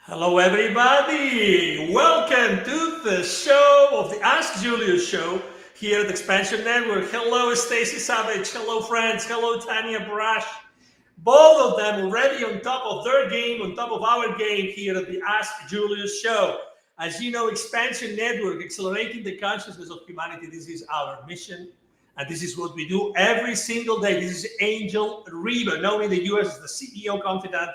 Hello, everybody. Welcome to the show of the Ask Julius Show here at XPNsion Network. Hello, Stacy Savage. Hello, friends. Hello, Tanya Brash. Both of them already on top of their game, on top of our game here at the Ask Julius Show. As you know, XPNsion Network, accelerating the consciousness of humanity. This is our mission, and this is what we do every single day. This is Angel Riva, known in the U.S. as the CEO confidant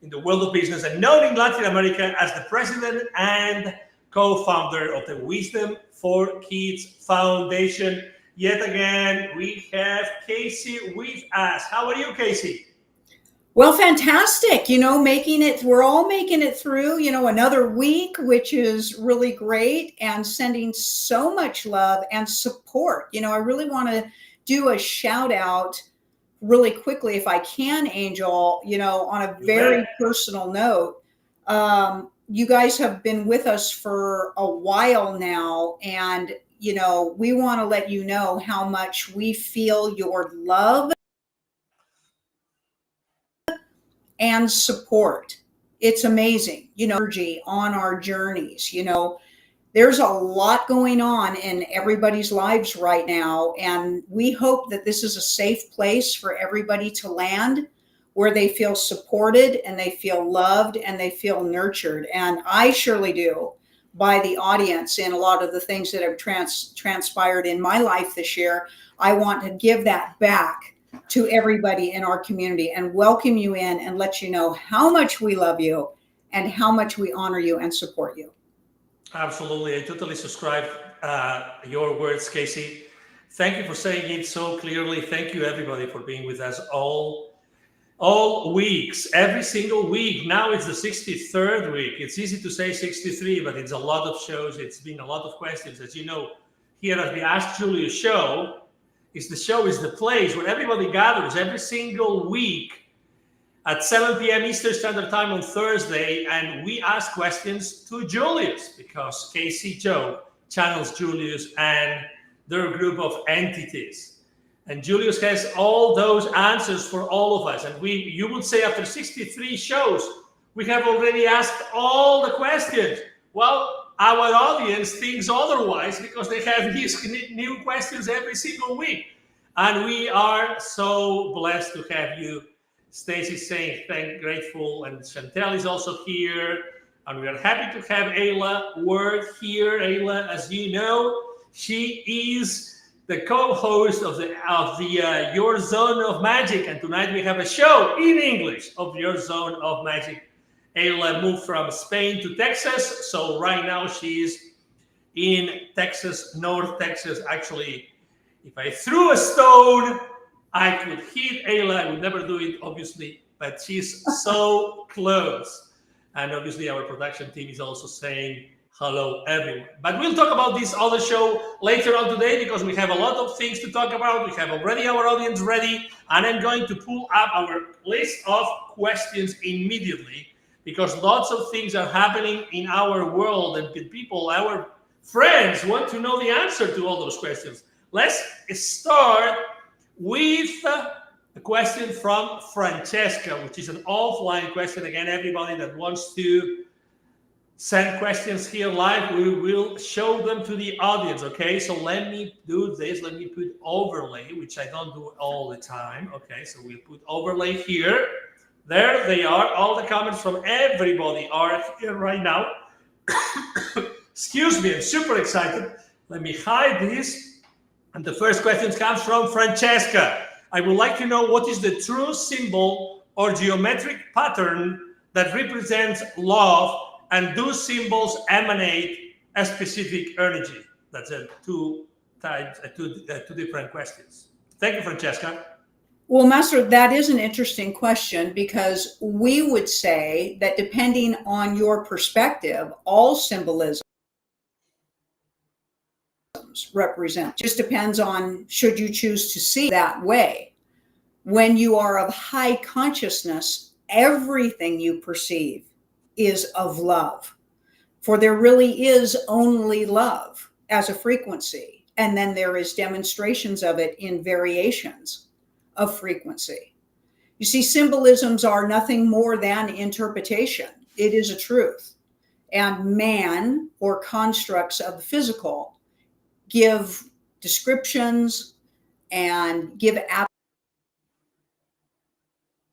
in the world of business, and known in Latin America as the president and co-founder of the Wisdom for Kids Foundation. Yet again, we have Casey with us. How are you, Casey? Well, fantastic. We're all making it through, another week, which is really great, and sending so much love and support. I really want to do a shout out really quickly, if I can, Angel, on a very personal note. You guys have been with us for a while now, and, we want to let you know how much we feel your love and support. It's amazing, energy on our journeys. There's a lot going on in everybody's lives right now, and we hope that this is a safe place for everybody to land, where they feel supported and they feel loved and they feel nurtured. And I surely do, by the audience and a lot of the things that have transpired in my life this year. I want to give that back to everybody in our community and welcome you in and let you know how much we love you and how much we honor you and support you. Absolutely. I totally subscribe your words, Casey. Thank you for saying it so clearly. Thank you, everybody, for being with us all weeks, every single week. Now it's the 63rd week. It's easy to say 63, but it's a lot of shows. It's been a lot of questions. As you know, here at the Ask Julius Show, is the place where everybody gathers every single week at 7 p.m. Eastern Standard Time on Thursday, and we ask questions to Julius, because Casey Joe channels Julius and their group of entities. And Julius has all those answers for all of us. And you would say after 63 shows, we have already asked all the questions. Well, our audience thinks otherwise, because they have these new questions every single week. And we are so blessed to have you. Stacy's saying grateful, and Chantel is also here, and we are happy to have Ayla Word here. Ayla, as you know, she is the co-host of the Your Zone of Magic, and tonight we have a show in English of Your Zone of Magic. Ayla moved from Spain to Texas, so right now she's in Texas, North Texas. Actually, if I threw a stone, I could hit Ayla. I would never do it, obviously, but she's so close. And obviously, our production team is also saying hello, everyone. But we'll talk about this other show later on today, because we have a lot of things to talk about. We have already our audience ready, and I'm going to pull up our list of questions immediately, because lots of things are happening in our world, and people, our friends, want to know the answer to all those questions. Let's start with a question from Francesca, which is an offline question. Again, everybody that wants to send questions here live. We will show them to the audience, okay? So let me do this. Let me put overlay, which I don't do all the time. Okay, so we'll put overlay here. There they are. All the comments from everybody are here right now. Excuse me, I'm super excited. Let me hide this. And the first question comes from Francesca. I would like to know what is the true symbol or geometric pattern that represents love, and do symbols emanate a specific energy? That's two different questions. Thank you, Francesca. Well, Master, that is an interesting question, because we would say that depending on your perspective, all symbolisms represent. Just depends on should you choose to see that way. When you are of high consciousness, everything you perceive is of love. For there really is only love as a frequency. And then there is demonstrations of it in variations of frequency. You see, symbolisms are nothing more than interpretation. It is a truth. And man, or constructs of the physical, give descriptions and give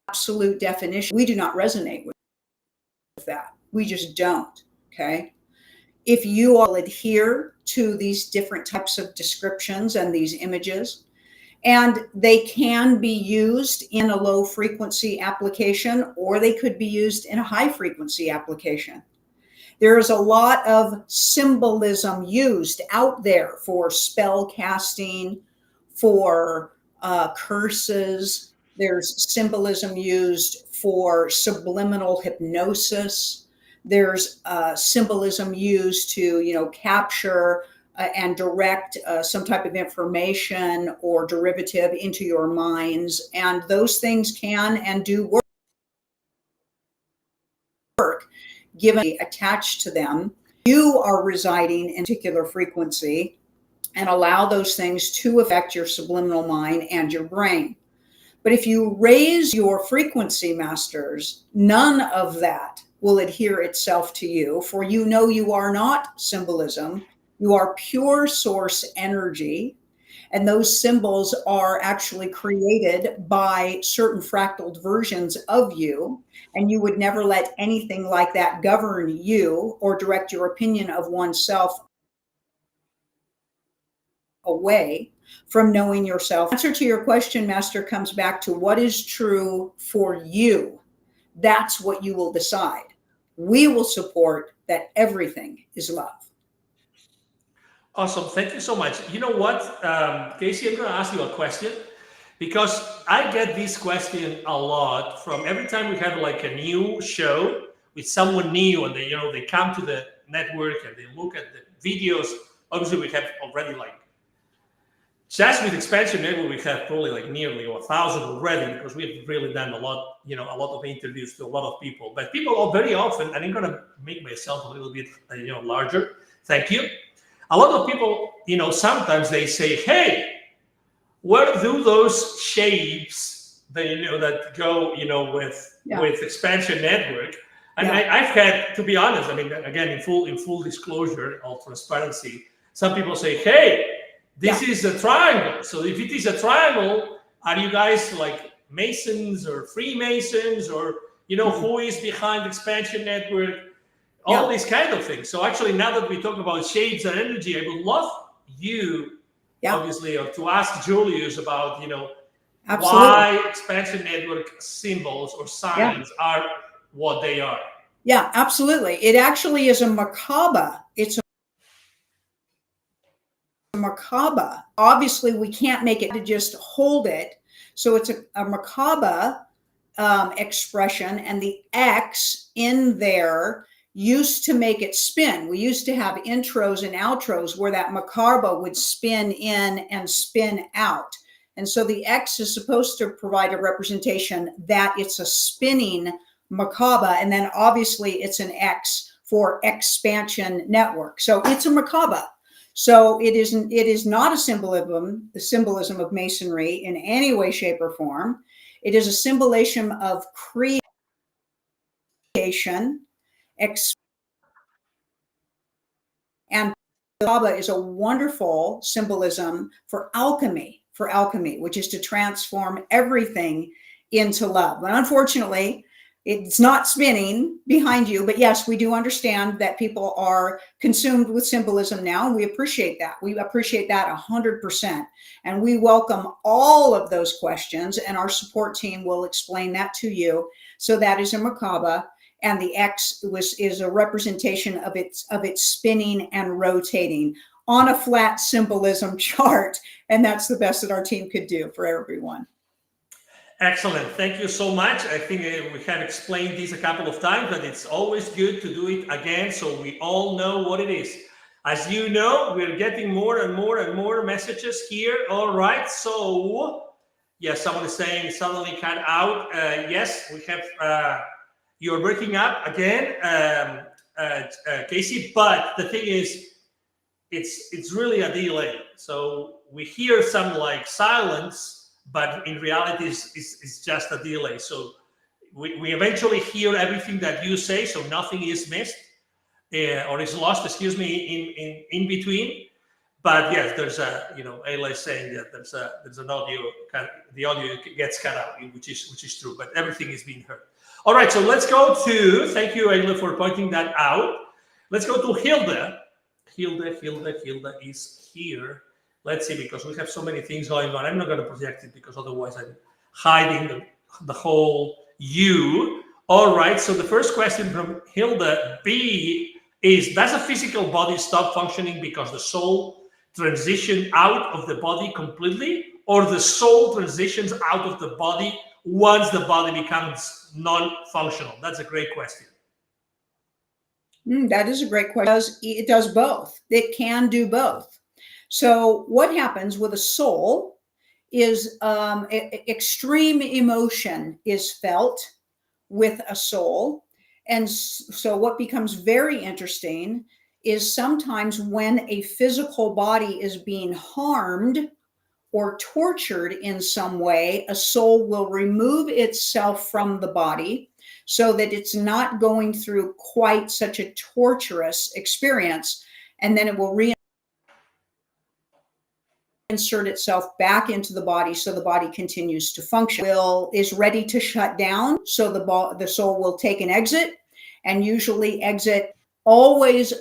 absolute definition. We do not resonate with that. We just don't. Okay. If you all adhere to these different types of descriptions and these images, and they can be used in a low frequency application, or they could be used in a high frequency application. There is a lot of symbolism used out there for spell casting, for curses. There's symbolism used for subliminal hypnosis. There's symbolism used to, capture and direct some type of information or derivative into your minds. And those things can and do work, given attached to them. You are residing in a particular frequency, and allow those things to affect your subliminal mind and your brain. But if you raise your frequency, masters, none of that will adhere itself to you, for you know you are not symbolism. You are pure source energy, and those symbols are actually created by certain fractaled versions of you, and you would never let anything like that govern you or direct your opinion of oneself away from knowing yourself. The answer to your question, Master, comes back to what is true for you. That's what you will decide. We will support that everything is love. Awesome. Thank you so much. You know what, Casey, I'm going to ask you a question, because I get this question a lot from every time we have like a new show with someone new, and they come to the network and they look at the videos. Obviously, we have already just with XPNsion Network, we have probably nearly 1,000 already, because we've really done a lot of interviews to a lot of people. But people very often, and I'm going to make myself a little bit, larger. Thank you. A lot of people, sometimes they say, "Hey, where do those shapes that go, with XPNsion Network?" And I've had, to be honest, again, in full disclosure, all transparency, some people say, "Hey, this is a triangle. So if it is a triangle, are you guys like Masons or Freemasons, or who is behind XPNsion Network?" All these kind of things. So actually, now that we talk about shapes and energy, I would love you, obviously, or to ask Julius about, why XPNsion Network symbols or signs are what they are. Yeah, absolutely. It actually is a Merkaba. It's a Merkaba. Obviously, we can't make it to just hold it. So it's a Merkaba expression, and the X in there used to make it spin. We used to have intros and outros where that Merkaba would spin in and spin out. And so the X is supposed to provide a representation that it's a spinning Merkaba. And then obviously it's an X for XPNsion Network. So it's a Merkaba. So it is not a symbolism, the symbolism of Masonry in any way, shape, or form. It is a symbolism of creation, Merkaba is a wonderful symbolism for alchemy, which is to transform everything into love. But unfortunately, it's not spinning behind you, but yes, we do understand that people are consumed with symbolism now, and we appreciate that. We appreciate that 100%. And we welcome all of those questions, and our support team will explain that to you. So that is a Merkaba, and the X is a representation of its spinning and rotating on a flat symbolism chart. And that's the best that our team could do for everyone. Excellent. Thank you so much. I think we have explained this a couple of times, but it's always good to do it again so we all know what it is. As you know, we're getting more and more and more messages here. All right. So, yes, someone is saying suddenly cut out. Yes, we have, you're breaking up again, Casey, but the thing is, it's really a delay. So we hear some like silence, but in reality, it's just a delay. So we eventually hear everything that you say, so nothing is missed or is lost, excuse me, in between. But yes, there's a, Ayla is saying that there's an audio, the audio gets cut out, which is true, but everything is being heard. All right, so let's go to, thank you, Ayla, for pointing that out. Let's go to Hilda. Hilda is here. Let's see, because we have so many things going on. I'm not going to project it because otherwise I'm hiding the whole you. All right, so the first question from Hilda B is, does a physical body stop functioning because the soul transitions out of the body completely, or the soul transitions out of the body once the body becomes non-functional? That's a great question. That is a great question. It does both. It can do both. So what happens with a soul is extreme emotion is felt with a soul. And so what becomes very interesting is sometimes when a physical body is being harmed or tortured in some way, a soul will remove itself from the body so that it's not going through quite such a torturous experience. And then it will reinsert itself back into the body so the body continues to function. Is ready to shut down, so the soul will take an exit, and usually almost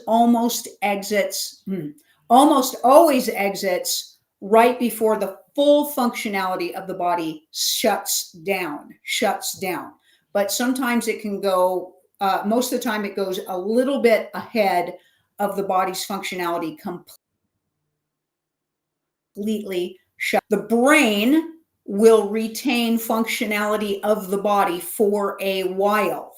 always exits right before the full functionality of the body shuts down. But sometimes it can go, most of the time it goes a little bit ahead of the body's functionality completely shut. The brain will retain functionality of the body for a while.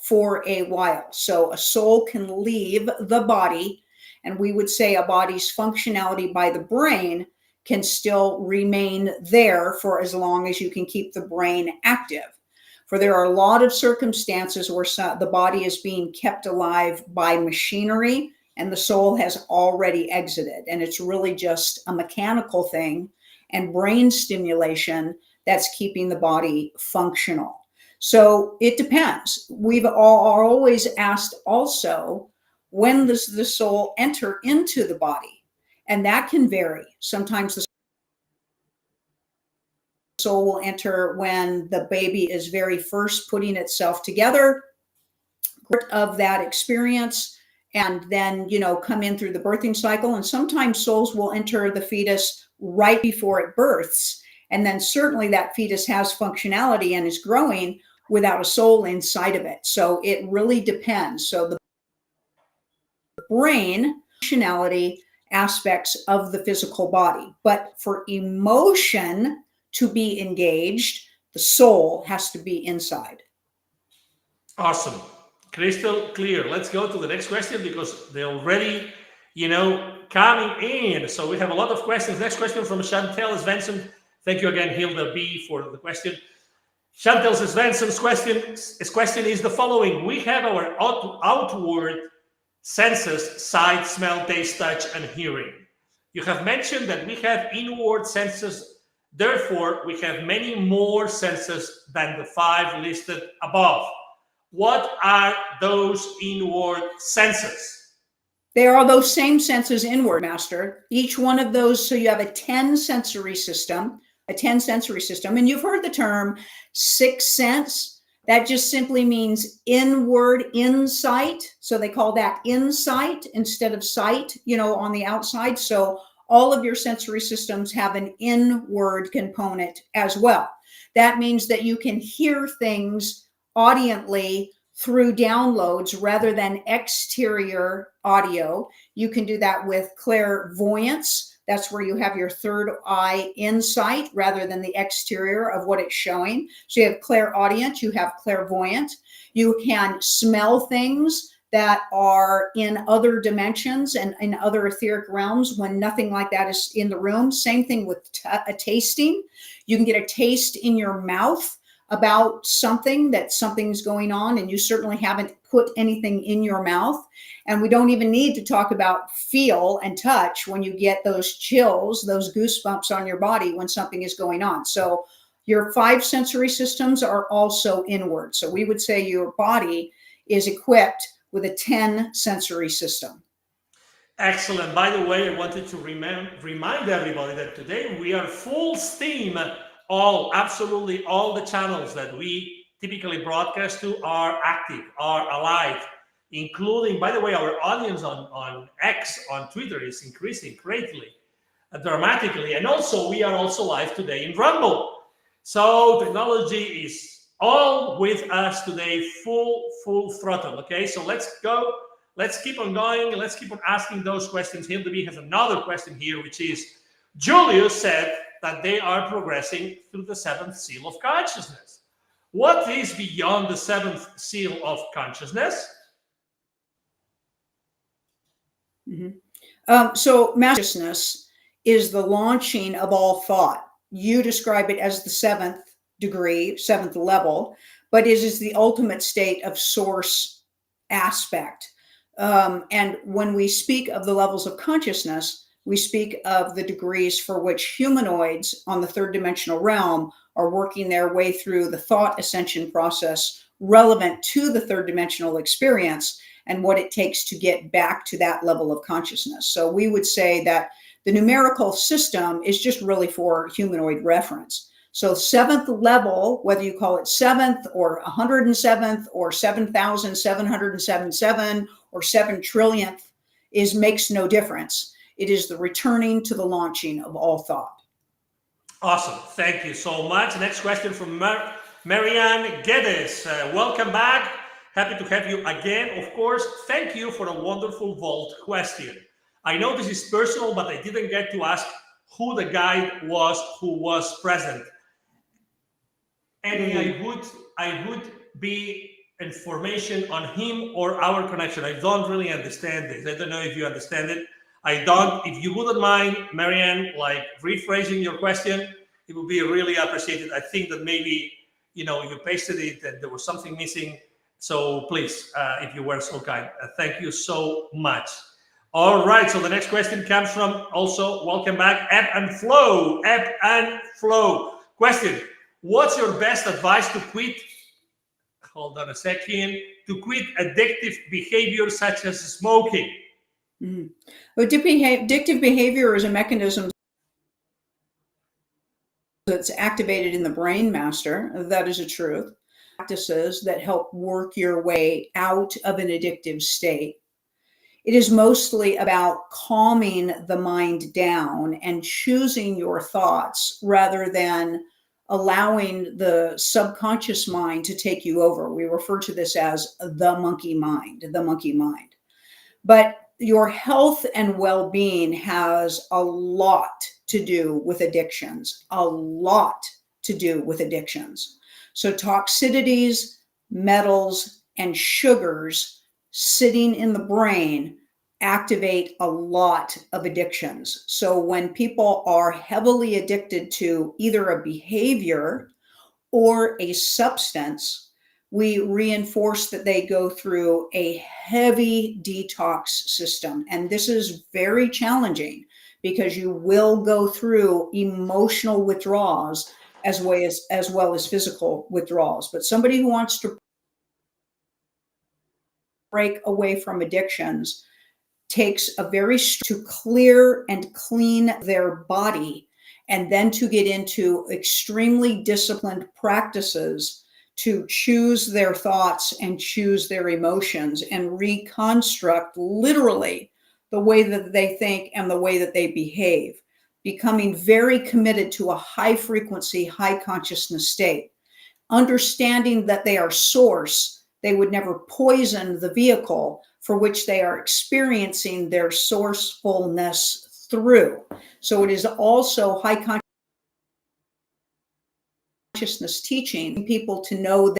So a soul can leave the body, and we would say a body's functionality by the brain can still remain there for as long as you can keep the brain active. For there are a lot of circumstances where the body is being kept alive by machinery and the soul has already exited. And it's really just a mechanical thing and brain stimulation that's keeping the body functional. So it depends. We've always asked also, when does the soul enter into the body? And that can vary. Sometimes the soul will enter when the baby is very first putting itself together of that experience, and then, come in through the birthing cycle. And sometimes souls will enter the fetus right before it births. And then certainly that fetus has functionality and is growing without a soul inside of it. So it really depends. So the brain functionality aspects of the physical body, but for emotion to be engaged, the soul has to be inside. Awesome. Crystal clear. Let's go to the next question because they're already, coming in. So we have a lot of questions. Next question from Chantel Svensson. Thank you again, Hilda B, for the question. Chantel Svensson's question is the following. We have our outward senses: sight, smell, taste, touch, and hearing. You have mentioned that we have inward senses. Therefore, we have many more senses than the 5 listed above. What are those inward senses? They are those same senses inward, Master. Each one of those, so you have a 10 sensory system, and you've heard the term sixth sense. That just simply means inward insight. So they call that insight instead of sight, on the outside. So all of your sensory systems have an inward component as well. That means that you can hear things audiently through downloads rather than exterior audio. You can do that with clairvoyance. That's where you have your third eye insight rather than the exterior of what it's showing. So you have clairaudient, you have clairvoyant. You can smell things that are in other dimensions and in other etheric realms when nothing like that is in the room. Same thing with a tasting. You can get a taste in your mouth about something's going on, and you certainly haven't put anything in your mouth. And we don't even need to talk about feel and touch when you get those chills, those goosebumps on your body when something is going on. So your 5 sensory systems are also inward. So we would say your body is equipped with a 10 sensory system. Excellent. By the way, I wanted to remind everybody that today we are full steam. Absolutely all the channels that we typically broadcast to are active, are alive, including, by the way, our audience on X, on Twitter is increasing greatly, dramatically. And also, we are also live today in Rumble. So technology is all with us today, full throttle. Okay, so let's go. Let's keep on going. Let's keep on asking those questions. Hilda B has another question here, which is, Julius said that they are progressing through the 7th seal of consciousness. What is beyond the 7th seal of consciousness? So consciousness is the launching of all thought. You describe it as the 7th degree, 7th level, but it is the ultimate state of source aspect. And when we speak of the levels of consciousness, we speak of the degrees for which humanoids on the 3rd dimensional realm are working their way through the thought ascension process relevant to the 3rd dimensional experience and what it takes to get back to that level of consciousness. So we would say that the numerical system is just really for humanoid reference. So 7th level, whether you call it 7th or 107th or 7,777 or 7 trillionth, makes no difference. It is the returning to the launching of all thought. Awesome. Thank you so much. Next question from Marianne Geddes. Welcome back. Happy to have you again. Of course, thank you for a wonderful vault question. I know this is personal, but I didn't get to ask who the guide was who was present. And I would be information on him or our connection. I don't really understand this. I don't know if you understand it. I don't. If you wouldn't mind, Marianne, like rephrasing your question, it would be really appreciated. I think that maybe, you pasted it and there was something missing. So please, if you were so kind, thank you so much. All right. So the next question comes from also, welcome back, Ebb and Flow. Question. What's your best advice to quit? Hold on a second. To quit addictive behavior such as smoking. Well, addictive behavior is a mechanism that's activated in the brain, Master. That is a truth. Practices that help work your way out of an addictive state. It is mostly about calming the mind down and choosing your thoughts rather than allowing the subconscious mind to take you over. We refer to this as the monkey mind. But your health and well-being has a lot to do with addictions, So toxicities, metals, and sugars sitting in the brain activate a lot of addictions. So when people are heavily addicted to either a behavior or a substance, we reinforce that they go through a heavy detox system. And this is very challenging because you will go through emotional withdrawals as well as physical withdrawals. But somebody who wants to break away from addictions takes a to clear and clean their body, and then to get into extremely disciplined practices to choose their thoughts and choose their emotions and reconstruct literally the way that they think and the way that they behave, becoming very committed to a high frequency, high consciousness state, understanding that they are source. They would never poison the vehicle for which they are experiencing their sourcefulness through. So it is also high consciousness teaching people to know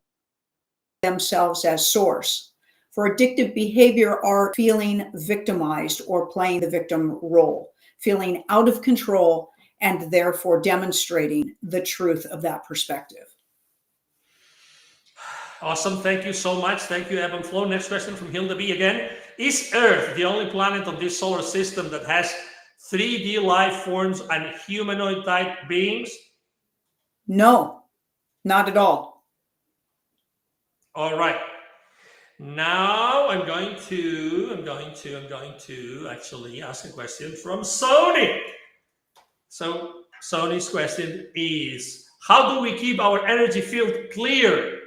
themselves as source. For addictive behavior are feeling victimized or playing the victim role, feeling out of control, and therefore demonstrating the truth of that perspective. Awesome. Thank you so much. Thank you, Ebb and Flow. Next question from Hilda B again. Is Earth the only planet on this solar system that has 3D life forms and humanoid type beings? No, not at all. All right. Now I'm going to actually ask a question from Sony. So Sony's question is, how do we keep our energy field clear?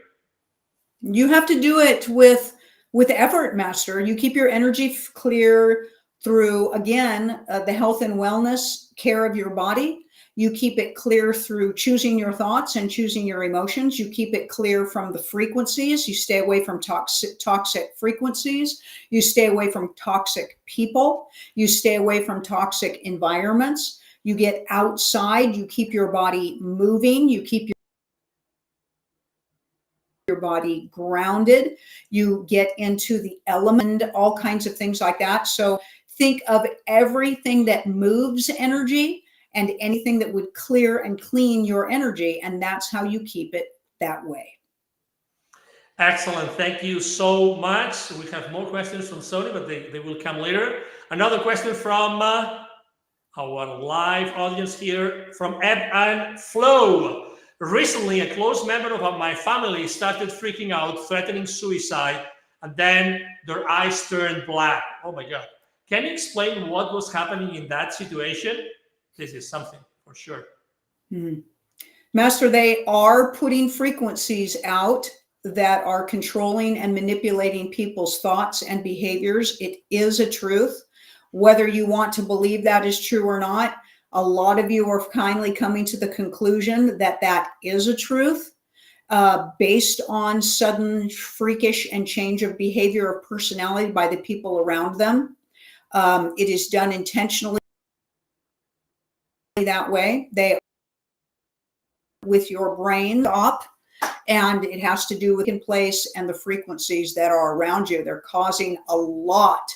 You have to do it with effort, Master. You keep your energy clear through, again, the health and wellness care of your body. You keep it clear through choosing your thoughts and choosing your emotions. You keep it clear from the frequencies. You stay away from toxic frequencies. You stay away from toxic people. You stay away from toxic environments. You get outside. You keep your body moving. You keep your body grounded. You get into the element, all kinds of things like that. So think of everything that moves energy and anything that would clear and clean your energy. And that's how you keep it that way. Excellent. Thank you so much. We have more questions from Sony, but they will come later. Another question from our live audience here from Ebb and Flow. Recently, a close member of my family started freaking out, threatening suicide, and then their eyes turned black. Oh my God. Can you explain what was happening in that situation? This is something for sure. Master, they are putting frequencies out that are controlling and manipulating people's thoughts and behaviors. It is a truth. Whether you want to believe that is true or not, a lot of you are kindly coming to the conclusion that that is a truth based on sudden freakish and change of behavior or personality by the people around them. It is done intentionally that way. They with your brain up, and it has to do with in place and the frequencies that are around you. They're causing a lot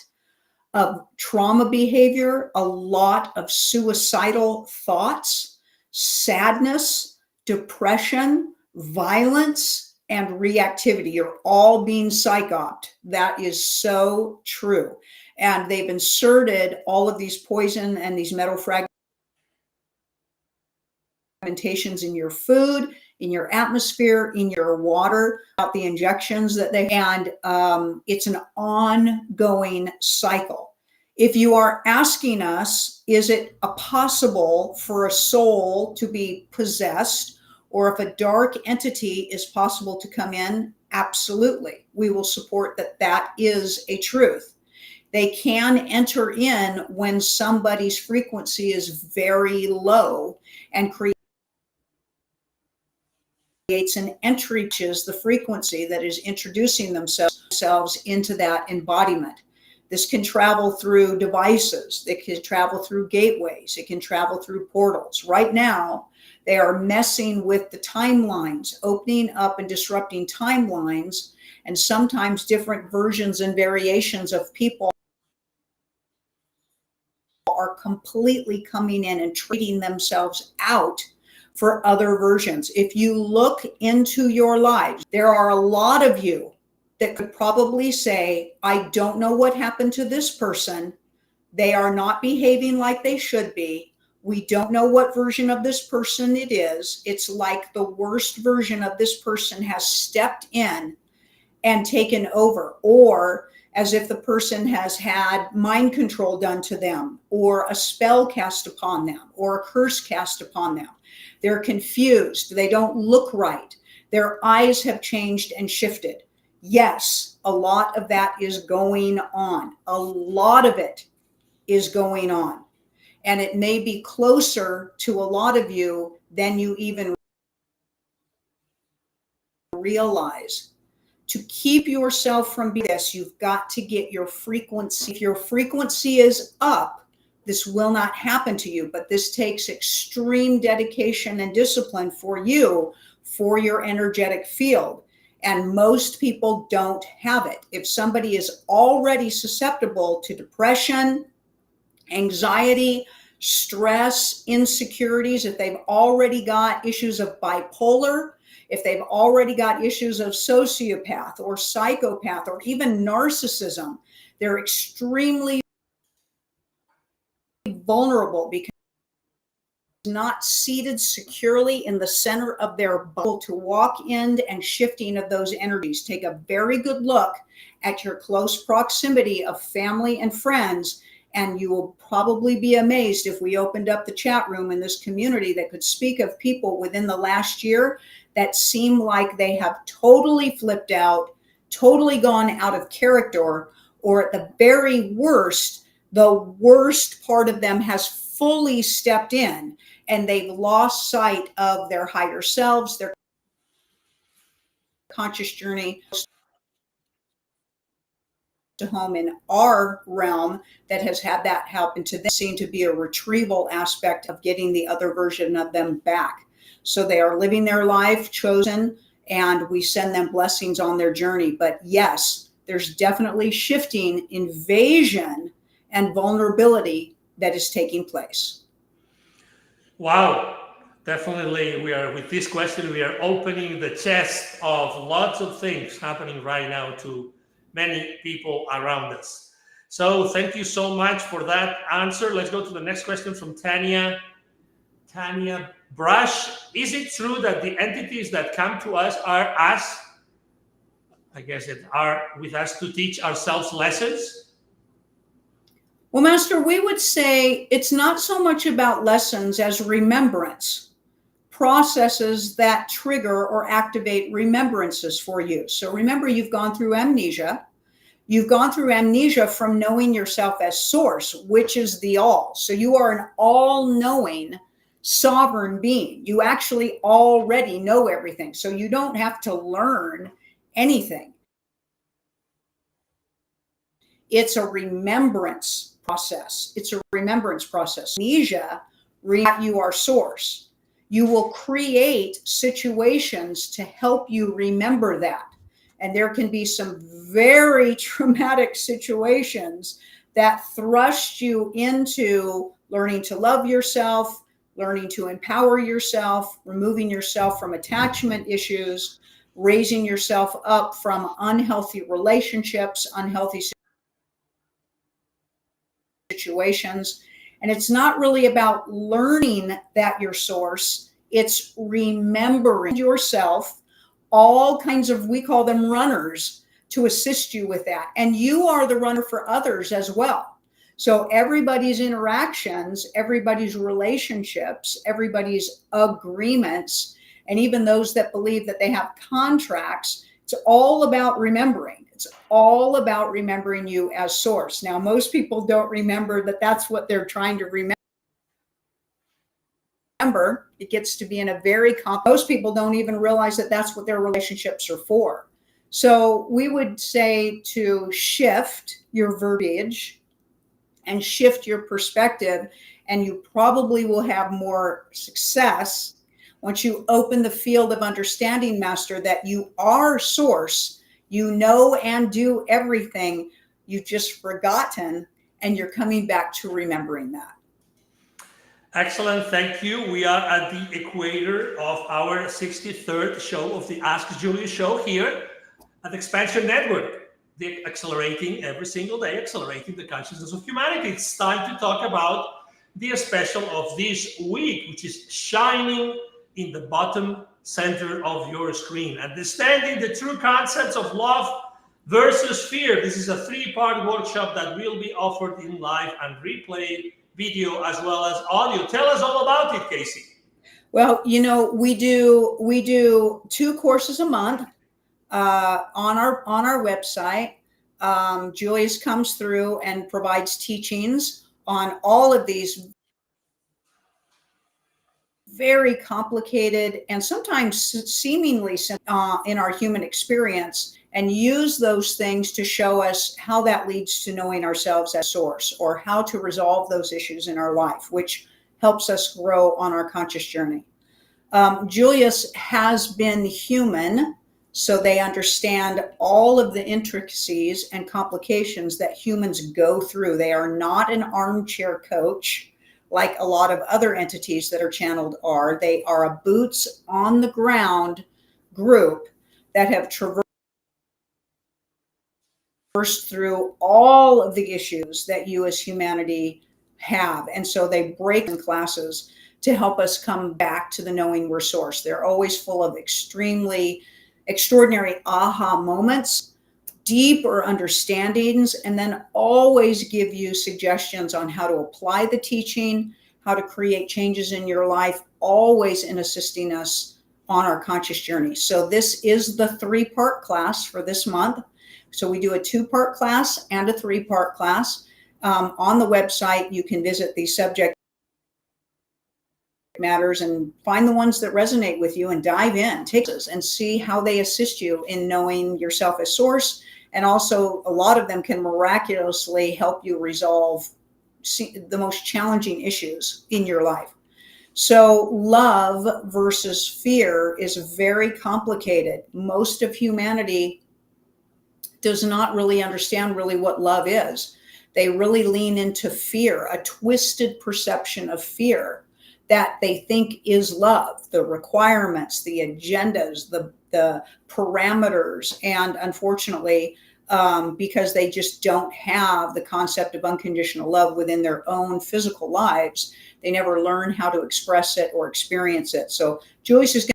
of trauma behavior, a lot of suicidal thoughts, sadness, depression, violence, and reactivity. You're all being psych-opped. That is so true. And they've inserted all of these poison and these metal fragmentations in your food, in your atmosphere, in your water, about the injections that they, and it's an ongoing cycle. If you are asking us, is it possible for a soul to be possessed, or if a dark entity is possible to come in? Absolutely. We will support that that is a truth. They can enter in when somebody's frequency is very low and creates an entry, which is the frequency that is introducing themselves into that embodiment. This can travel through devices. It can travel through gateways. It can travel through portals. Right now, they are messing with the timelines, opening up and disrupting timelines, and sometimes different versions and variations of people are completely coming in and trading themselves out for other versions. If you look into your lives, there are a lot of you that could probably say, I don't know what happened to this person. They are not behaving like they should be. We don't know what version of this person it is. It's like the worst version of this person has stepped in and taken over, or as if the person has had mind control done to them, or a spell cast upon them, or a curse cast upon them. They're confused. They don't look right. Their eyes have changed and shifted. Yes, a lot of that is going on. A lot of it is going on. And it may be closer to a lot of you than you even realize. To keep yourself from this, you've got to get your frequency. If your frequency is up, this will not happen to you, but this takes extreme dedication and discipline for you, for your energetic field. And most people don't have it. If somebody is already susceptible to depression, anxiety, stress, insecurities, if they've already got issues of bipolar, if they've already got issues of sociopath or psychopath or even narcissism, they're extremely vulnerable because not seated securely in the center of their bubble to walk in and shifting of those energies. Take a very good look at your close proximity of family and friends, and you will probably be amazed if we opened up the chat room in this community that could speak of people within the last year that seem like they have totally flipped out, totally gone out of character, or at the very worst, the worst part of them has fully stepped in and they've lost sight of their higher selves, their conscious journey to home in our realm that has had that happen to them. Seem to be a retrieval aspect of getting the other version of them back. So they are living their life chosen, and we send them blessings on their journey. But yes, there's definitely shifting, invasion, and vulnerability that is taking place. Wow. Definitely, we are with this question, we are opening the chest of lots of things happening right now to many people around us. So thank you so much for that answer. Let's go to the next question from Tanya. Tanya Brush. Is it true that the entities that come to us are us? I guess it are with us to teach ourselves lessons? Well, Master, we would say it's not so much about lessons as remembrance, processes that trigger or activate remembrances for you. So remember, you've gone through amnesia. You've gone through amnesia from knowing yourself as source, which is the all. So you are an all-knowing sovereign being. You actually already know everything. So you don't have to learn anything. It's a remembrance process. It's a remembrance process. Amnesia, you are source. You will create situations to help you remember that. And there can be some very traumatic situations that thrust you into learning to love yourself, learning to empower yourself, removing yourself from attachment issues, raising yourself up from unhealthy relationships, unhealthy situations. And it's not really about learning that you're source, it's remembering yourself, all kinds of, we call them runners, to assist you with that. And you are the runner for others as well. So everybody's interactions, everybody's relationships, everybody's agreements, and even those that believe that they have contracts, it's all about remembering. It's all about remembering you as source. Now, most people don't remember that that's what they're trying to remember. It gets to be in a very most people don't even realize that that's what their relationships are for. So we would say to shift your verbiage and shift your perspective, and you probably will have more success once you open the field of understanding, Master, that you are source. You know and do everything. You've just forgotten, and you're coming back to remembering that. Excellent. Thank you. We are at the equator of our 63rd show of the Ask Julius Show here at XPNsion Network. They're accelerating every single day, accelerating the consciousness of humanity. It's time to talk about the special of this week, which is shining in the bottom center of your screen. Understanding the true concepts of love versus fear. This is a 3-part workshop that will be offered in live and replay video as well as audio. Tell us all about it, Casey. Well, we do 2 courses a month on our website. Julius comes through and provides teachings on all of these very complicated and sometimes seemingly simple in our human experience, and use those things to show us how that leads to knowing ourselves as source, or how to resolve those issues in our life, which helps us grow on our conscious journey. Julius has been human, so they understand all of the intricacies and complications that humans go through. They are not an armchair coach like a lot of other entities that are channeled are. They are a boots on the ground group that have traversed through all of the issues that you as humanity have. And so they break in classes to help us come back to the knowing we're source. They're always full of extremely extraordinary aha moments, deeper understandings, and then always give you suggestions on how to apply the teaching, how to create changes in your life, always in assisting us on our conscious journey. So this is the 3-part class for this month. So we do a 2-part class and a 3-part class. On the website, you can visit the subject matters and find the ones that resonate with you and dive in, take this and see how they assist you in knowing yourself as source. And also, a lot of them can miraculously help you resolve the most challenging issues in your life. So love versus fear is very complicated. Most of humanity does not really understand what love is. They really lean into fear, a twisted perception of fear that they think is love, the requirements, the agendas, the parameters. And unfortunately, because they just don't have the concept of unconditional love within their own physical lives, they never learn how to express it or experience it. So Julius is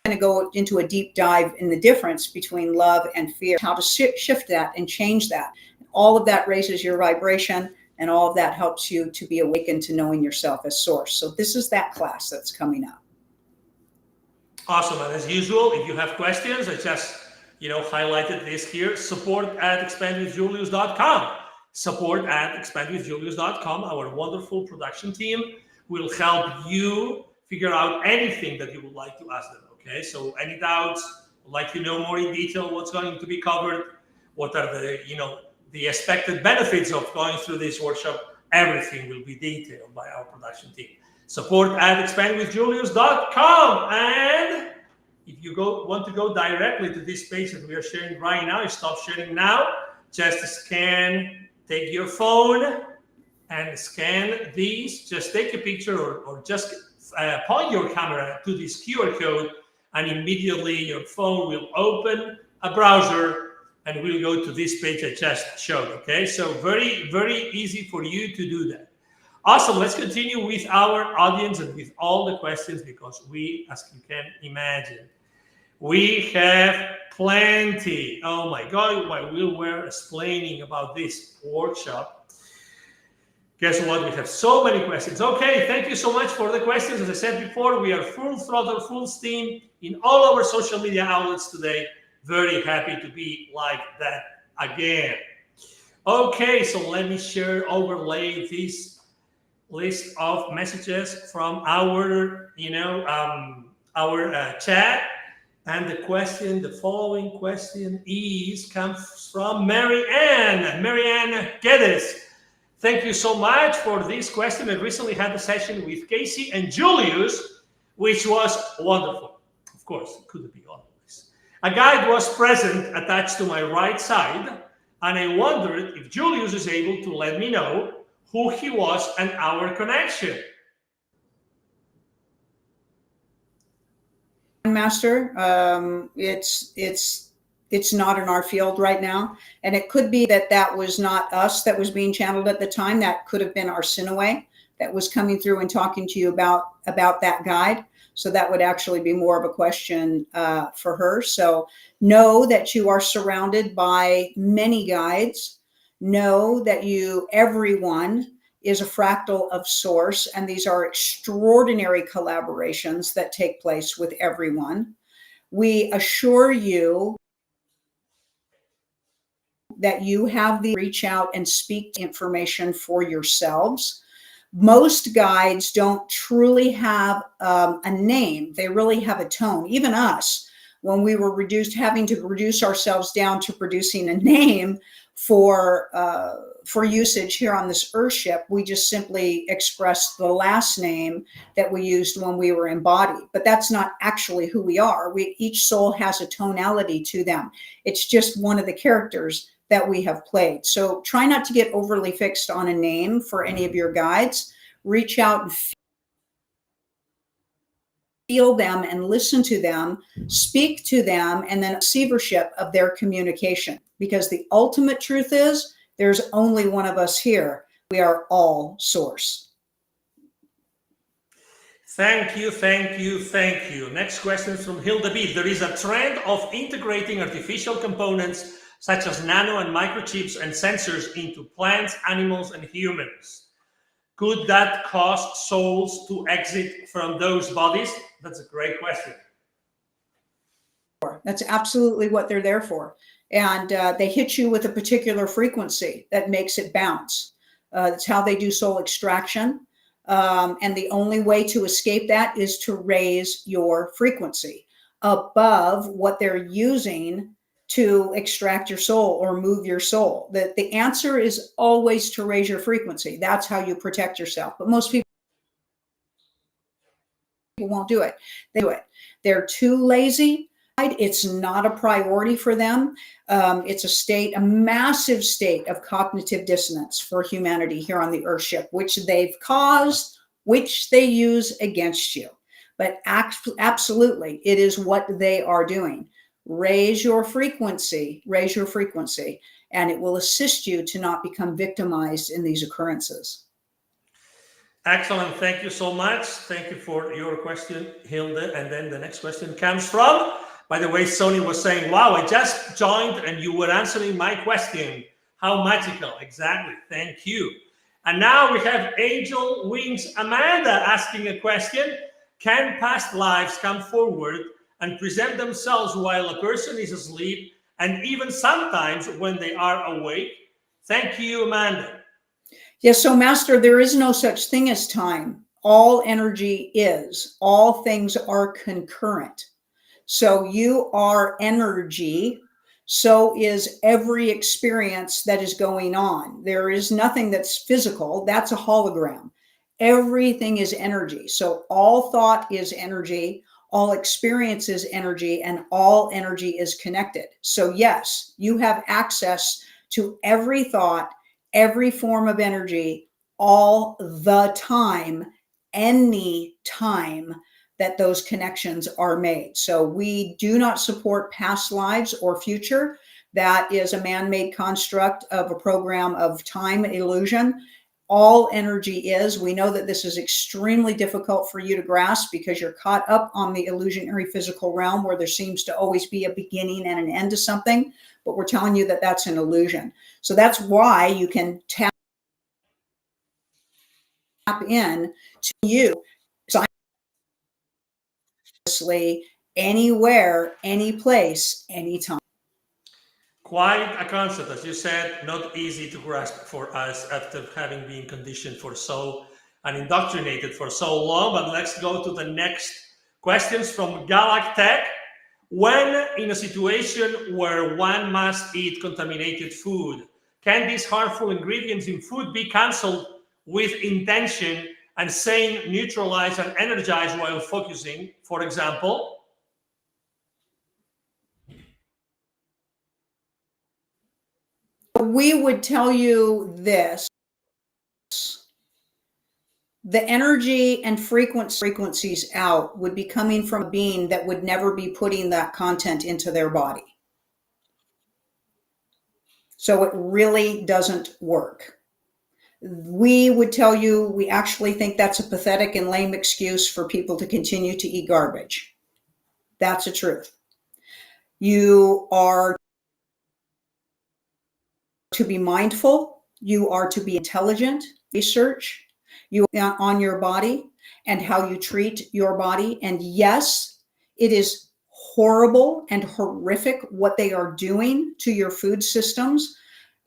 going to go into a deep dive in the difference between love and fear, how to shift that and change that. All of that raises your vibration, and all of that helps you to be awakened to knowing yourself as source. So this is that class that's coming up. Awesome. And as usual, if you have questions, I just highlighted this here, support@expandwithjulius.com. Support@expandwithjulius.com. Our wonderful production team will help you figure out anything that you would like to ask them. Okay, so any doubts, would like to know more in detail what's going to be covered, what are the expected benefits of going through this workshop, everything will be detailed by our production team. Support@expandwithjulius.com. And if you want to go directly to this page that we are sharing right now, stop sharing now, just take your phone and scan these. Just take a picture or just point your camera to this QR code, and immediately your phone will open a browser and we'll go to this page I just showed. Okay, so very, very easy for you to do that. Awesome. Let's continue with our audience and with all the questions, because we, as you can imagine, we have plenty. Oh my God, while we were explaining about this workshop, guess what? We have so many questions. Okay, thank you so much for the questions. As I said before, we are full throttle, full steam in all our social media outlets today. Very happy to be like that again. Okay, so let me overlay this list of messages from our chat. And the following question comes from Mary Ann. Mary Ann Geddes. Thank you so much for this question. I recently had a session with Casey and Julius, which was wonderful. Of course, it couldn't be otherwise. A guide was present attached to my right side, and I wondered if Julius is able to let me know who he was and our connection. Master, it's not in our field right now, and it could be that was not us that was being channeled at the time. That could have been our Sinaway, that was coming through and talking to you about that guide. So that would actually be more of a question for her. So know that you are surrounded by many guides. Know that everyone is a fractal of source, and these are extraordinary collaborations that take place with everyone. We assure you that you have the reach out and speak information for yourselves. Most guides don't truly have a name. They really have a tone. Even us, when we were having to reduce ourselves down to producing a name for usage here on this Earthship, we just simply expressed the last name that we used when we were embodied. But that's not actually who we are. Each soul has a tonality to them. It's just one of the characters that we have played. So try not to get overly fixed on a name for any of your guides. Reach out and feel them and listen to them, speak to them, and then receivership of their communication. Because the ultimate truth is there's only one of us here. We are all source. Thank you, thank you, thank you. Next question from Hilda B. There is a trend of integrating artificial components such as nano and microchips and sensors into plants, animals, and humans. Could that cause souls to exit from those bodies? That's a great question. That's absolutely what they're there for. And they hit you with a particular frequency that makes it bounce. That's how they do soul extraction. And the only way to escape that is to raise your frequency above what they're using to extract your soul or move your soul. The answer is always to raise your frequency. That's how you protect yourself. But most people won't do it. They do it. They're too lazy. It's not a priority for them. It's a massive state of cognitive dissonance for humanity here on the Earthship, which they've caused, which they use against you. But absolutely, it is what they are doing. Raise your frequency, and it will assist you to not become victimized in these occurrences. Excellent. Thank you so much. Thank you for your question, Hilda. And then the next question comes from, by the way, Sony was saying, wow, I just joined and you were answering my question. How magical. Exactly. Thank you. And now we have Angel Wings Amanda asking a question. Can past lives come forward and present themselves while a person is asleep, and even sometimes when they are awake? Thank you, Amanda. Yes, so Master, there is no such thing as time. All energy is. All things are concurrent. So you are energy. So is every experience that is going on. There is nothing that's physical. That's a hologram. Everything is energy. So all thought is energy. All experience is energy, and all energy is connected. So yes, you have access to every thought, every form of energy, all the time, any time that those connections are made. So we do not support past lives or future. That is a man-made construct of a program of time illusion. All energy is. We know that this is extremely difficult for you to grasp because you're caught up on the illusionary physical realm where there seems to always be a beginning and an end to something, but we're telling you that that's an illusion. So that's why you can tap in to you anywhere, any place, anytime. Quite a concept, as you said, not easy to grasp for us after having been conditioned for so and indoctrinated for so long. But let's go to the next questions from Galactech. When in a situation where one must eat contaminated food, can these harmful ingredients in food be canceled with intention and saying neutralize and energize while focusing, for example? We would tell you this. The energy and frequencies out would be coming from a being that would never be putting that content into their body. So it really doesn't work. We would tell you we actually think that's a pathetic and lame excuse for people to continue to eat garbage. That's the truth. You are to be mindful. You are to be intelligent. Research you on your body and how you treat your body. And yes, it is horrible and horrific what they are doing to your food systems,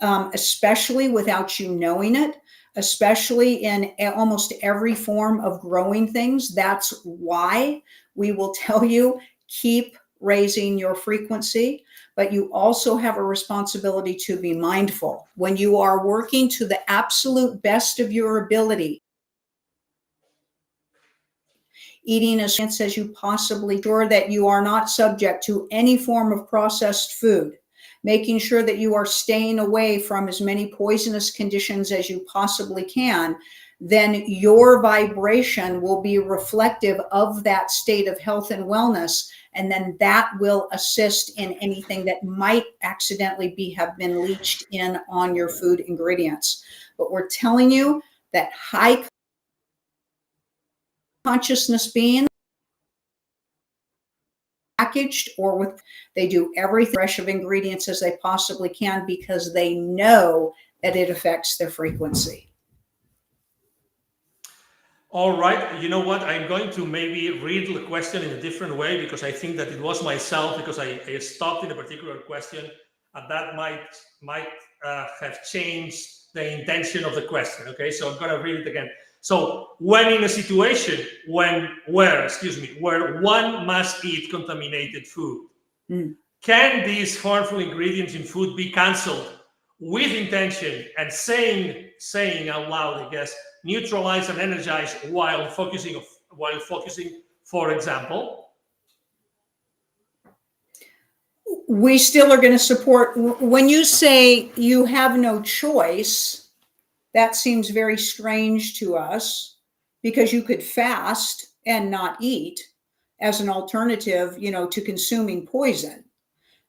especially without you knowing it, especially in almost every form of growing things. That's why we will tell you, keep raising your frequency, but you also have a responsibility to be mindful. When you are working to the absolute best of your ability, eating as much as you possibly can, that you are not subject to any form of processed food, making sure that you are staying away from as many poisonous conditions as you possibly can, then your vibration will be reflective of that state of health and wellness. And then that will assist in anything that might accidentally have been leached in on your food ingredients. But we're telling you that high consciousness beings, packaged or with, they do everything fresh of ingredients as they possibly can because they know that it affects their frequency. All right. You know what? I'm going to maybe read the question in a different way because I think that it was myself because I stopped in a particular question and that might have changed the intention of the question. Okay, so I'm going to read it again. So when in a situation where one must eat contaminated food, can these harmful ingredients in food be canceled with intention and saying out loud, I guess, neutralize and energize while focusing, for example? We still are going to support. When you say you have no choice, that seems very strange to us because you could fast and not eat as an alternative, to consuming poison.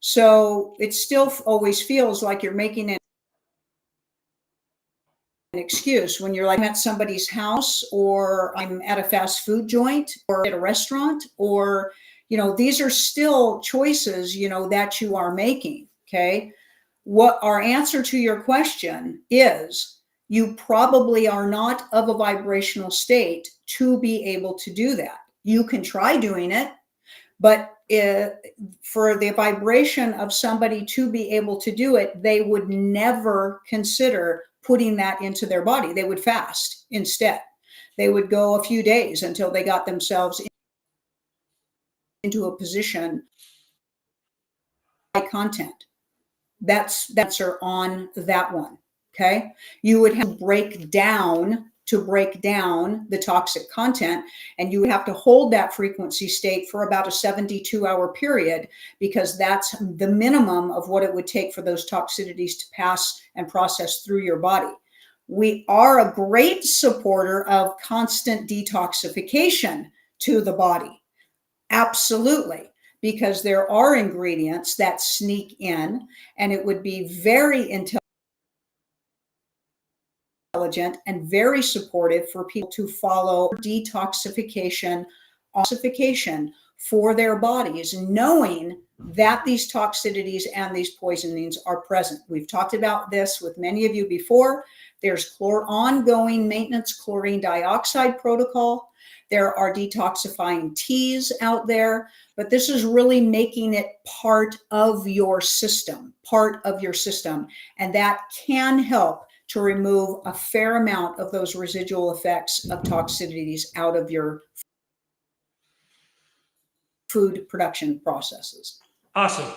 So it still always feels like you're making an excuse when you're like, I'm at somebody's house or I'm at a fast food joint or at a restaurant, or these are still choices that you are making. Okay, what our answer to your question is, you probably are not of a vibrational state to be able to do that. You can try doing it, but for the vibration of somebody to be able to do it, they would never consider putting that into their body. They would fast instead. They would go a few days until they got themselves into a position high content. That's the answer on that one. Okay, you would have to break down the toxic content, and you would have to hold that frequency state for about a 72-hour period, because that's the minimum of what it would take for those toxicities to pass and process through your body. We are a great supporter of constant detoxification to the body. Absolutely. Because there are ingredients that sneak in, and it would be very intelligent and very supportive for people to follow detoxification for their bodies, knowing that these toxicities and these poisonings are present. We've talked about this with many of you before. There's ongoing maintenance chlorine dioxide protocol. There are detoxifying teas out there, but this is really making it part of your system, and that can help to remove a fair amount of those residual effects of toxicities out of your food production processes. Awesome.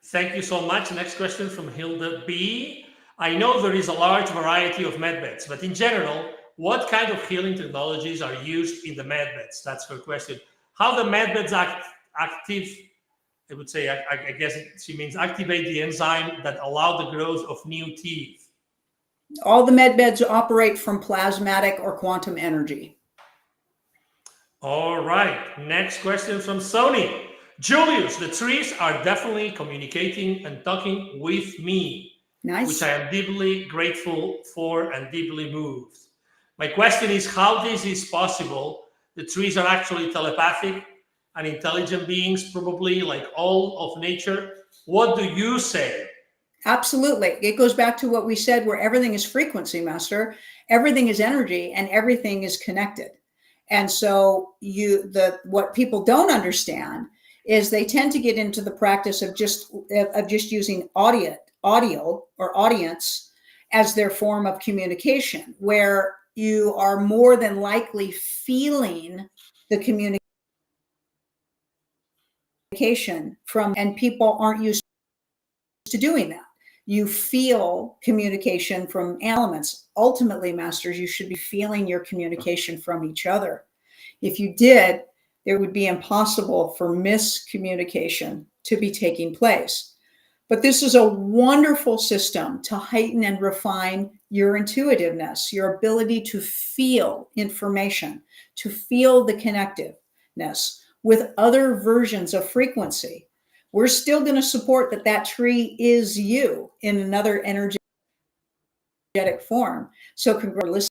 Thank you so much. Next question from Hilda B. I know there is a large variety of medbeds, but in general, what kind of healing technologies are used in the medbeds? That's her question. How the medbeds active, I would say, I guess she means activate the enzyme that allow the growth of new teeth. All the medbeds operate from plasmatic or quantum energy. All right. Next question from Sony. Julius, the trees are definitely communicating and talking with me. which Nice. I am deeply grateful for and deeply moved. My question is how this is possible. The trees are actually telepathic and intelligent beings, probably like all of nature. What do you say? Absolutely. It goes back to what we said, where everything is frequency, Master. Everything is energy and everything is connected. And so what people don't understand is they tend to get into the practice of just using audio or audience as their form of communication, where you are more than likely feeling the communication from, and people aren't used to doing that. You feel communication from elements. Ultimately, masters, you should be feeling your communication from each other. If you did, it would be impossible for miscommunication to be taking place. But this is a wonderful system to heighten and refine your intuitiveness, your ability to feel information, to feel the connectiveness with other versions of frequency. We're still going to support that tree is you in another energetic form. So congratulations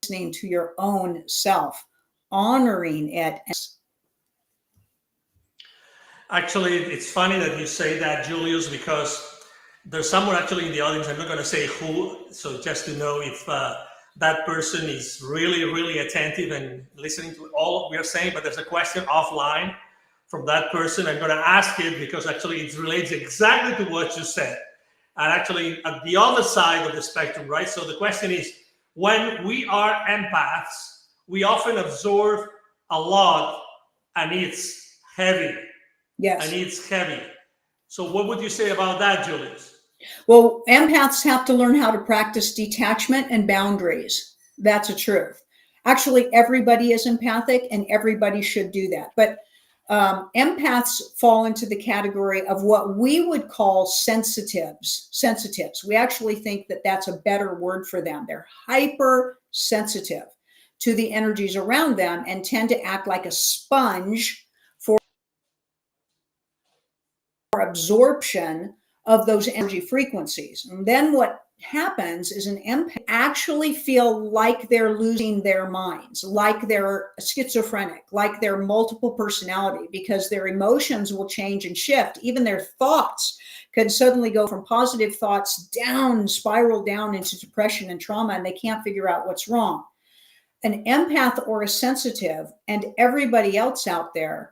listening to your own self, honoring it. Actually, it's funny that you say that, Julius, because there's someone actually in the audience. I'm not going to say who, so just to know if that person is really, really attentive and listening to all we are saying. But there's a question offline from that person. I'm going to ask it because actually it relates exactly to what you said. And actually at the other side of the spectrum, right? So the question is, when we are empaths, we often absorb a lot and it's heavy. Yes. And it's heavy. So what would you say about that, Julius? Well, empaths have to learn how to practice detachment and boundaries. That's a truth. Actually, everybody is empathic and everybody should do that. But empaths fall into the category of what we would call sensitives. We actually think that that's a better word for them. They're hypersensitive to the energies around them and tend to act like a sponge for absorption of those energy frequencies. And then what happens is an empath actually feel like they're losing their minds, like they're schizophrenic, like they're multiple personality, because their emotions will change and shift. Even their thoughts can suddenly go from positive thoughts down, spiral down into depression and trauma, and they can't figure out what's wrong. An empath or a sensitive, and everybody else out there,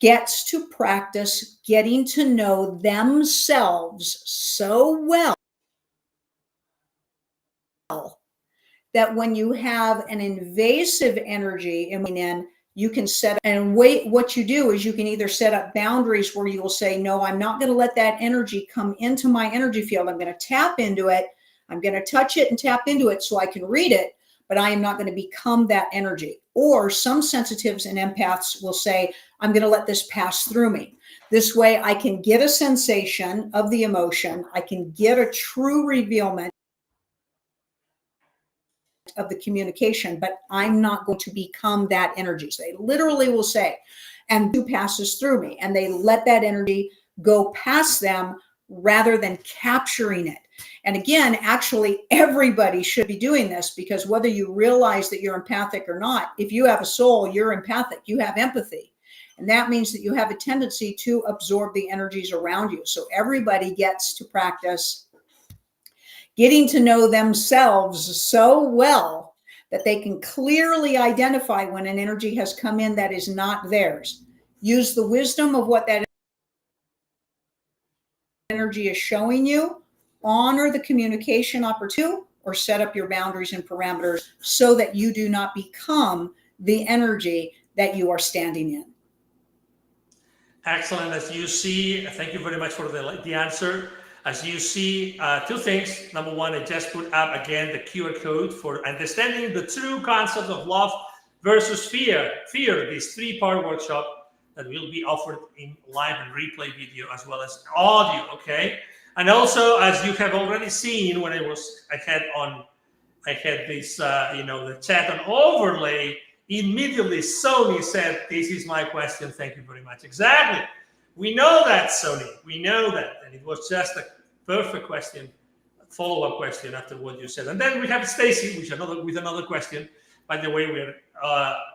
gets to practice getting to know themselves so well that when you have an invasive energy in, you can set and wait. What you do is you can either set up boundaries where you will say, no, I'm not going to let that energy come into my energy field. I'm going to tap into it. I'm going to touch it and tap into it so I can read it, but I am not going to become that energy. Or some sensitives and empaths will say, I'm going to let this pass through me. This way I can get a sensation of the emotion. I can get a true revealment of the communication, but I'm not going to become that energy. So they literally will say, and who passes through me, and they let that energy go past them rather than capturing it. And again, actually, everybody should be doing this, because whether you realize that you're empathic or not, if you have a soul, you're empathic, you have empathy. And that means that you have a tendency to absorb the energies around you. So everybody gets to practice getting to know themselves so well that they can clearly identify when an energy has come in that is not theirs. Use the wisdom of what that energy is showing you, honor the communication opportunity, or set up your boundaries and parameters so that you do not become the energy that you are standing in. Excellent. As you see, thank you very much for the answer. As you see, two things. Number one, I just put up again the QR code for understanding the true concept of love versus fear. Fear, this 3-part workshop that will be offered in live and replay video as well as audio, okay? And also, as you have already seen, when I had this, the chat on overlay, immediately Sony said, this is my question. Thank you very much. Exactly. We know that, Sony. We know that. And it was just a perfect question, follow-up question after what you said. And then we have Stacy, with another question. By the way, we're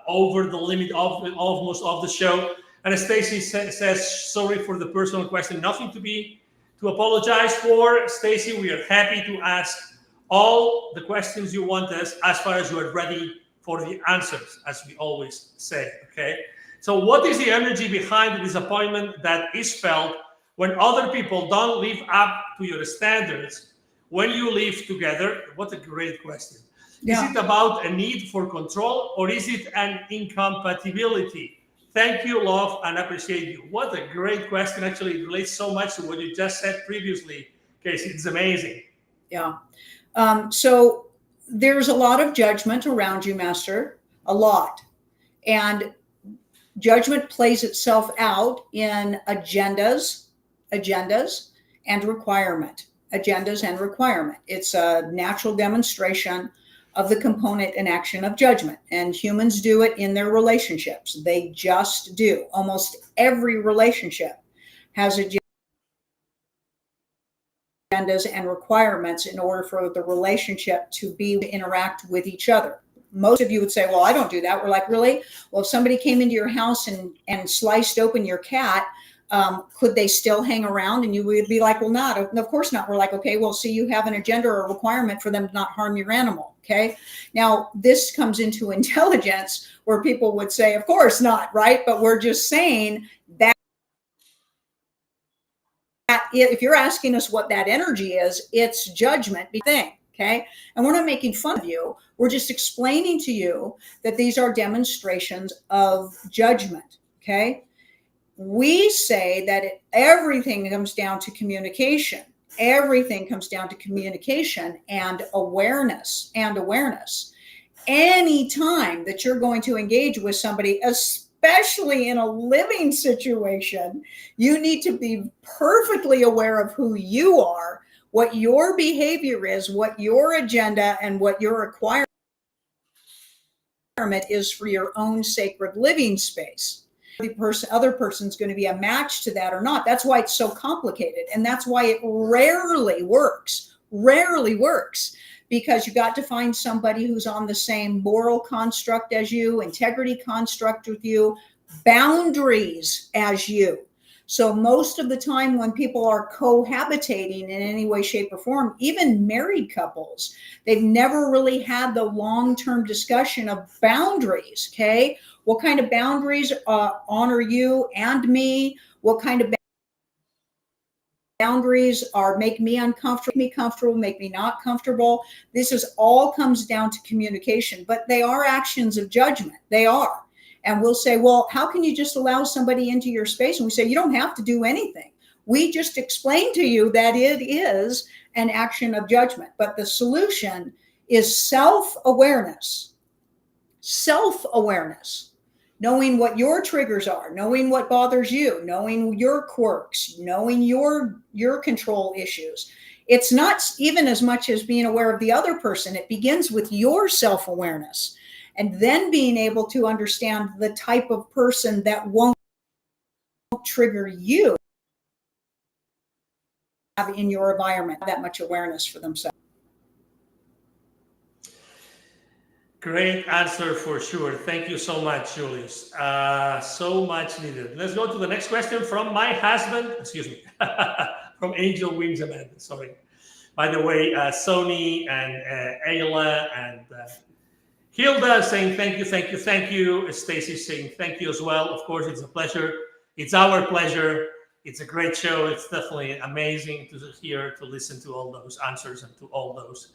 over the limit of almost of the show. And Stacy says, sorry for the personal question. Nothing to apologize for. Stacy, we are happy to ask all the questions you want us as far as you are ready for the answers, as we always say, okay? So what is the energy behind the disappointment that is felt when other people don't live up to your standards when you live together? What a great question. Yeah. Is it about a need for control, or is it an incompatibility? Thank you, love, and appreciate you. What a great question. Actually, it relates so much to what you just said previously, Casey. It's amazing. Yeah. So there's a lot of judgment around you, Master, a lot. And judgment plays itself out in agendas and requirement. Agendas and requirement. It's a natural demonstration of the component and action of judgment. And humans do it in their relationships. They just do. Almost every relationship has agendas and requirements in order for the relationship to interact with each other. Most of you would say, well, I don't do that. We're like, really? Well, if somebody came into your house and sliced open your cat, could they still hang around? And you would be like, well, not. Of course not. We're like, okay, well, see, you have an agenda or a requirement for them to not harm your animal. Okay. Now, this comes into intelligence where people would say, of course not, right? But we're just saying that if you're asking us what that energy is, it's judgment thing. Okay. And we're not making fun of you. We're just explaining to you that these are demonstrations of judgment. Okay. We say that everything comes down to communication. Everything comes down to communication and awareness. Any time that you're going to engage with somebody, especially in a living situation, you need to be perfectly aware of who you are, what your behavior is, what your agenda and what your requirement is for your own sacred living space. The other person's going to be a match to that or not. That's why it's so complicated. And that's why it rarely works, because you got to find somebody who's on the same moral construct as you, integrity construct with you, boundaries as you. So most of the time when people are cohabitating in any way, shape, or form, even married couples, they've never really had the long-term discussion of boundaries, okay? What kind of boundaries honor you and me? What kind of boundaries make me uncomfortable, make me not comfortable? This is all comes down to communication, but they are actions of judgment. They are. And we'll say, well, how can you just allow somebody into your space? And we say, you don't have to do anything. We just explain to you that it is an action of judgment. But the solution is self-awareness. Self-awareness. Knowing what your triggers are, knowing what bothers you, knowing your quirks, knowing your control issues. It's not even as much as being aware of the other person. It begins with your self-awareness. And then being able to understand the type of person that won't trigger you in your environment, that much awareness for themselves. Great answer for sure. Thank you so much, Julius. So much needed. Let's go to the next question from my husband, from Angel Wings Amanda, sorry. By the way, Sony and Ayla and Hilda saying thank you. Stacy saying thank you as well. Of course, it's a pleasure. It's our pleasure. It's a great show. It's definitely amazing to hear, to listen to all those answers and to all those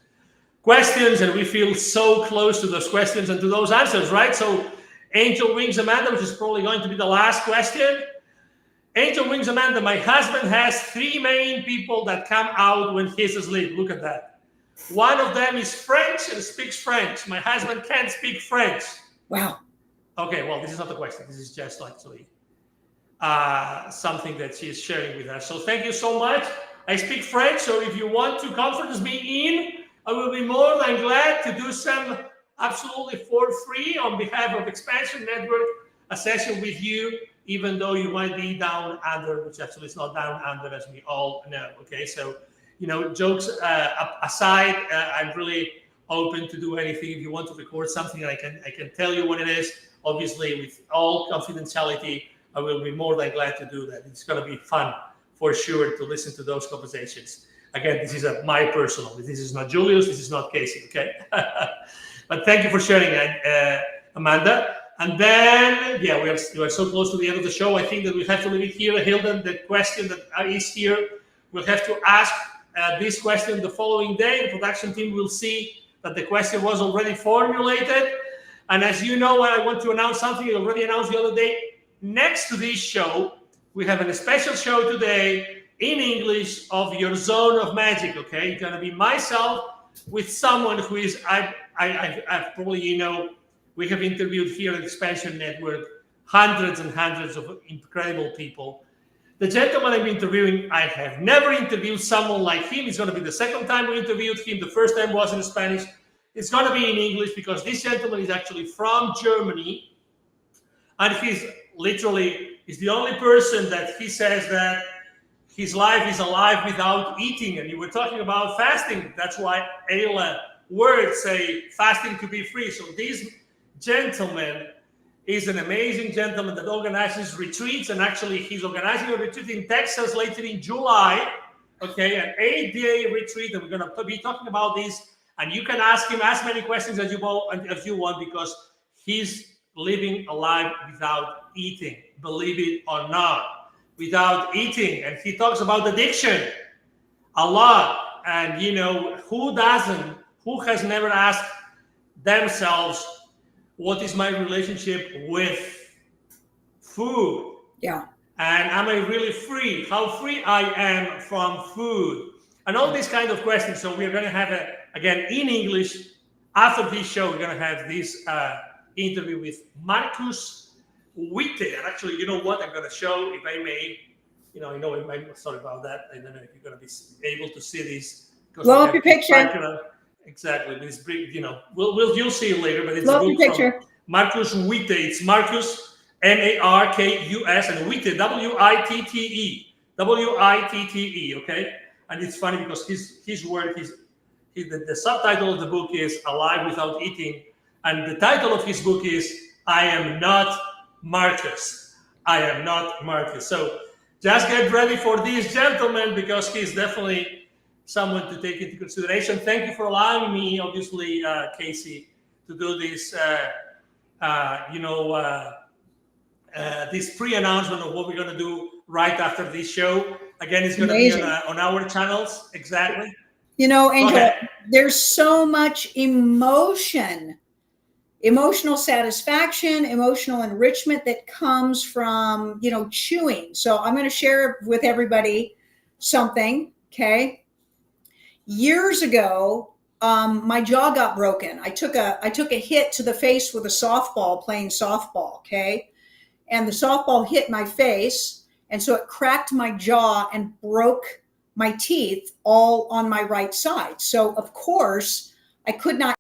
questions. And we feel so close to those questions and to those answers, right? So Angel Wings Amanda, which is probably going to be the last question. Angel Wings Amanda, my husband has 3 main people that come out when he's asleep. Look at that. One of them is French and speaks French. My husband can't speak French. Wow. Okay, well, this is not the question. This is just actually something that she is sharing with us. So thank you so much. I speak French, so if you want to conference me in, I will be more than glad to do some absolutely for free on behalf of XPNsion Network, a session with you even though you might be down under, which actually is not down under, as we all know. Okay, so jokes aside, I'm really open to do anything. If you want to record something, I can tell you what it is. Obviously, with all confidentiality, I will be more than glad to do that. It's going to be fun for sure to listen to those conversations. Again, this is my personal. This is not Julius. This is not Casey. Okay, but thank you for sharing that, Amanda. And then, yeah, we are so close to the end of the show. I think that we have to leave it here. Hilden, the question that is here, we'll have to ask this question the following day. The production team will see that the question was already formulated. And as you know, when I want to announce something, I already announced the other day, next to this show, we have a special show today in English of Your Zone of Magic, okay? It's going to be myself with someone who is, I probably, we have interviewed here at XPNsion Network hundreds and hundreds of incredible people. The gentleman I'm interviewing, I have never interviewed someone like him. It's going to be the second time we interviewed him. The first time was in Spanish. It's going to be in English because this gentleman is actually from Germany. And he's literally is the only person that he says that his life is alive without eating. And you were talking about fasting. That's why Ayla words say fasting to be free. So this gentleman is an amazing gentleman that organizes retreats, and actually he's organizing a retreat in Texas later in July, okay, an 8-day retreat, and we're going to be talking about this, and you can ask him as many questions as you want because he's living a life without eating, believe it or not, without eating, and he talks about addiction a lot, and who has never asked themselves, what is my relationship with food? Yeah. And am I really free? How free I am from food? And all these kind of questions. So we're going to have, again, in English, after this show, we're going to have this interview with Marcus Witte. And actually, you know what? I'm going to show, if I may, sorry about that. I don't know if you're going to be able to see this. Blow up your picture. Exactly. This brief, you'll see it later, but it's Love a book the picture. from Marcus Witte. It's Marcus, Markus, and Witte, Witte, okay? And it's funny because his work the subtitle of the book is Alive Without Eating, and the title of his book is I Am Not Marcus. I Am Not Marcus. So just get ready for this gentleman because he's definitely someone to take into consideration. Thank you for allowing me, obviously, Casey, to do this, this pre-announcement of what we're going to do right after this show. Again, it's going to be on our channels. Exactly. Angel, there's so much emotional satisfaction, emotional enrichment that comes from, chewing. So I'm going to share with everybody something, okay? Years ago, my jaw got broken. I took a hit to the face with a softball, playing softball, okay? And the softball hit my face, and so it cracked my jaw and broke my teeth all on my right side. So, of course, I could not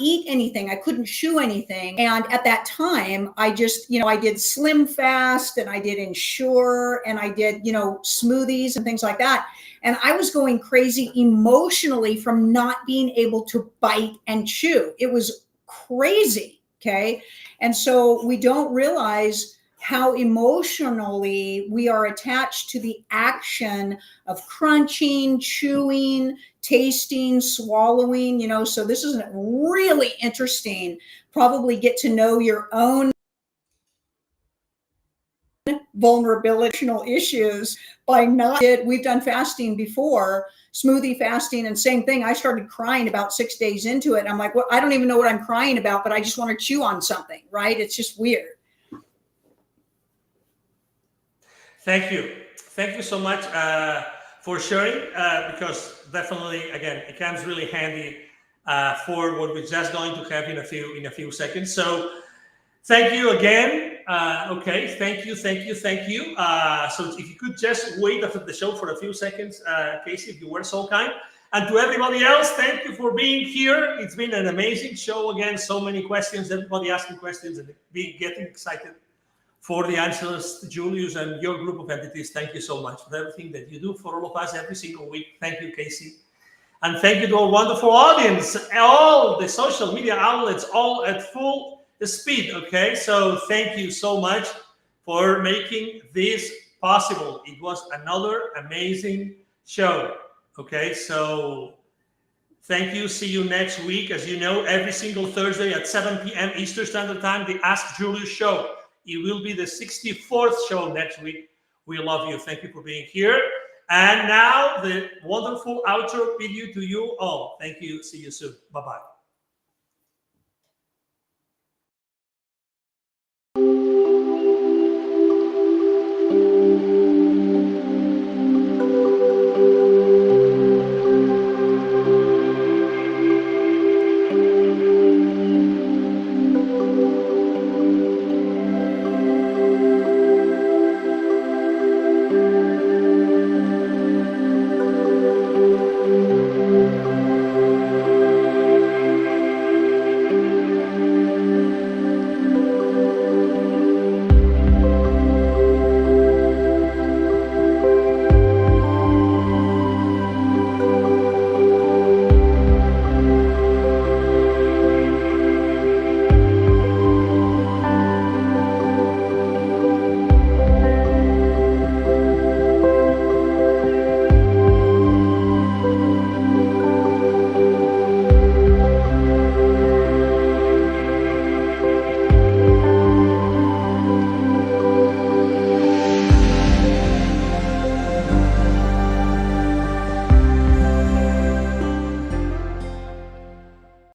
eat anything. I couldn't chew anything. And at that time, I just, I did Slim Fast, and I did Ensure, and I did, smoothies and things like that. And I was going crazy emotionally from not being able to bite and chew. It was crazy, okay? And so we don't realize how emotionally we are attached to the action of crunching, chewing, tasting, swallowing, so this is really interesting. Probably get to know your own vulnerability issues by we've done fasting before, smoothie fasting, and same thing. I started crying about 6 days into it. I'm like, well, I don't even know what I'm crying about, but I just want to chew on something, right? It's just weird. Thank you so much for sharing, because definitely, again, it comes really handy for what we're just going to have in a few seconds. So thank you again. Okay, thank you. So if you could just wait after the show for a few seconds, Casey, if you were so kind. And to everybody else, thank you for being here. It's been an amazing show again. So many questions, everybody asking questions and getting excited for the answers. Julius and your group of entities, thank you so much for everything that you do for all of us every single week. Thank you, Casey. And thank you to our wonderful audience, all the social media outlets, all at full speed, okay? So thank you so much for making this possible. It was another amazing show. Okay, so thank you. See you next week. As you know, every single Thursday at 7 p.m. Eastern Standard Time, the Ask Julius Show. It will be the 64th show next week. We love you. Thank you for being here. And now the wonderful outro video to you all. Thank you. See you soon. Bye-bye.